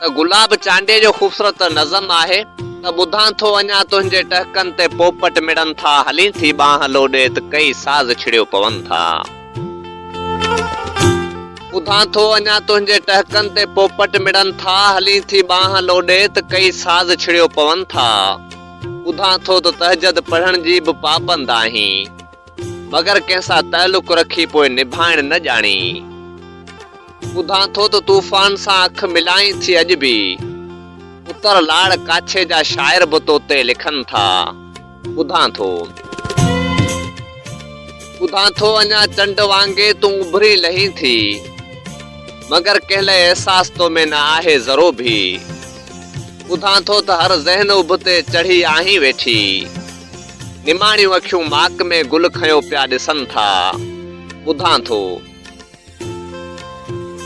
त गुलाब चांडे जो खूबसूरत नज़म आहे त ॿुधां थो अञा तुंहिंजे टहकनि ते पोपट मिड़नि था, हली थी बांह लोॾे त कई साज़ छिड़ियो पवनि था। ॿुधां थो अञा तुंहिंजे टहकनि ते पोपट मिड़नि था, हली थी बांह लोॾे त कई साज़ छिड़ियो पवनि था। ॿुधां थो त तहजद पढ़ण जी बि पाबंद आहीं, मगर कंहिंसां तालुक रखी पोइ निभाइण न ॼाणी। ॿुधां थो त तूफ़ान सां अख मिलाई थी अॼु बि, उतर लाड़ काछे जा शाइर बि तो ते लिखनि था। ॿुधां थो अञा चंड वांगे तूं उभरी लही थी, मगर कंहिं लाइ एहसास तो में न आहे ज़रो भी। ॿुधां थो त हर ज़हन उभ ते चढ़ी आहीं वेठी, निमाणियूं अखियूं माक में गुल खयो पिया ॾिसनि था।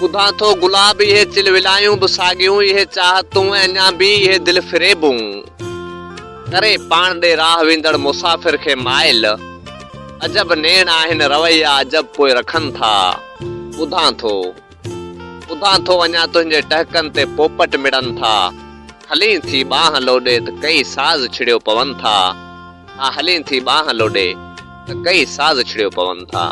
ॿुधां थो गुलाब इहे चिलविलायूं बि साॻियूं, इहे चाहतूं ऐं अञा बि इहे दिल फ़िरेबूं, करे पाण ॾे राह वेंदड़ मुसाफ़िर खे माइल, अजब नेण आहिनि रवैया अजब पोइ रखनि था। ॿुधां थो अञा तुंहिंजे टहकनि ते पोपट मिड़नि था, हली थी बांह लोॾे त कई साज़ छिड़ियो पवनि था। हली थी बांह लोॾे त कई साज़ छिड़ियो पवनि था।